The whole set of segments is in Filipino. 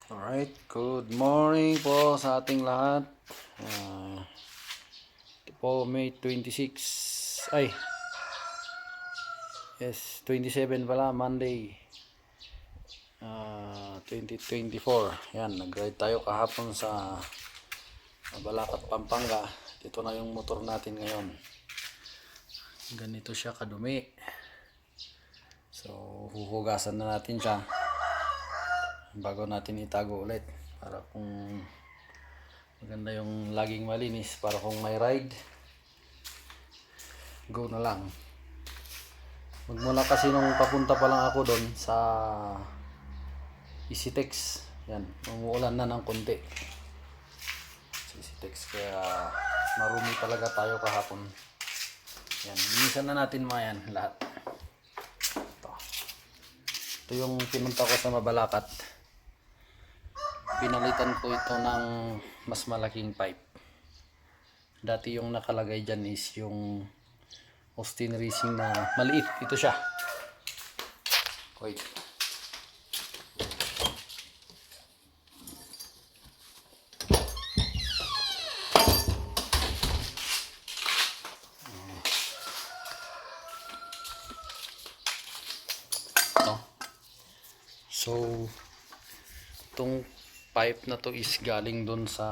Alright, good morning po sa ating lahat. Ito po May 26. Ay, yes, 27 pala, Monday. 2024. Yan, nag-ride tayo kahapon sa Balakat, Pampanga. Ito na yung motor natin ngayon. Ganito siya kadumi. So, huhugasan na natin siya bago natin itago ulit para kung maganda yung laging malinis, para kung may ride go na lang. Magmula kasi nung papunta pa lang ako doon sa EasyTex, yan, umuulan na ng konti sa EasyTex, kaya marumi talaga tayo kahapon. Yan, linisan na natin mga yan lahat. Ito yung pinunta ko sa Mabalacat. Pinalitan ko ito ng mas malaking pipe. Dati yung nakalagay dyan is yung Austin Racing na maliit. Ito siya. Wait. So, itong pipe na to is galing dun sa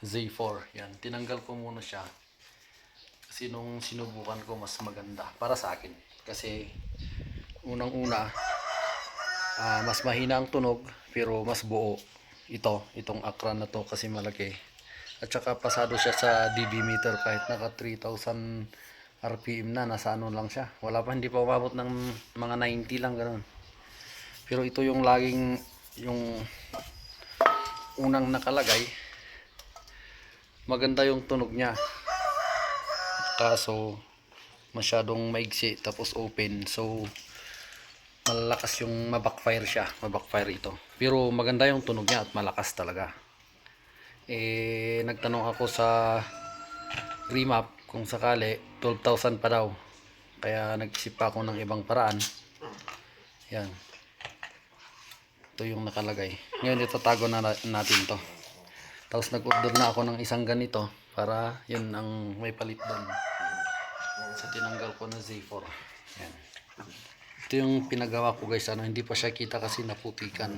Z4. Yan, tinanggal ko muna siya kasi nung sinubukan ko mas maganda para sa akin, kasi unang-una mas mahina ang tunog pero mas buo itong Akran na to kasi malaki, at saka pasado siya sa dB meter kahit naka 3000 RPM na, nasa ano lang siya, wala pa, hindi pa umabot ng mga 90 lang ganoon. Pero ito yung laging yung unang nakalagay, maganda yung tunog niya, kaso masyadong maigsi tapos open, so malakas yung mabackfire siya, mabackfire ito. Pero maganda yung tunog niya at malakas talaga. Nagtanong ako sa Remap kung sakali 12,000 pa daw, kaya nag-isip pa ako ng ibang paraan. Yan, ito yung nakalagay. Ngayon itatago na natin to. Tapos nag-order na ako ng isang ganito para yun ang may palit doon sa tinanggal ko na Z4. Yan. Ito yung pinagawa ko guys, hindi pa siya kita kasi naputikan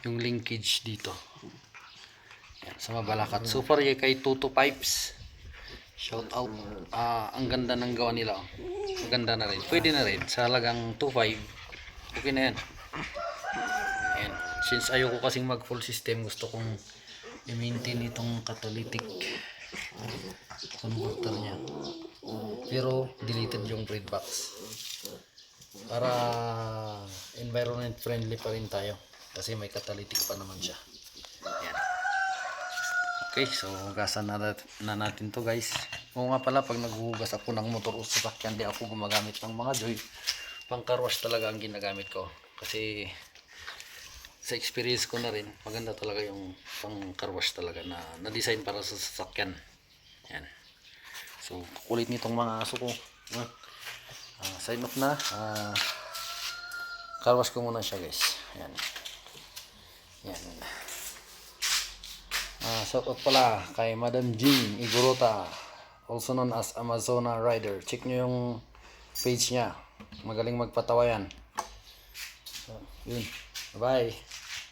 yung linkage dito. Yan, sa Mabalacat. Super kay Tuto Pipes, shout out. Ang ganda ng gawa nila. Maganda na rin, pwede na rin sa halagang 2.5. okay na yan. Ayan. Since ayoko kasing mag full system, gusto kong i-maintain itong catalytic converter nya, pero deleted yung bread box para environment friendly pa rin tayo kasi may catalytic pa naman siya. Ayan. Okay, so hugasan na natin to guys. Oo nga pala, pag naghuhugas ako ng motor o sasakyan, di ako gumagamit ng mga joy, pang car wash talaga ang ginagamit ko, kasi sa experience ko na rin, maganda talaga yung pang car wash talaga na design para sa sasakyan. Yan. So, kulit nitong mga aso ko. Sign off na. Car wash ko muna siya guys. Yan. Yan. Shout out pala kay Madam Jean Igorota, also known as Amazona Rider. Check nyo yung page niya. Magaling magpatawa yan. So, yun. Bye.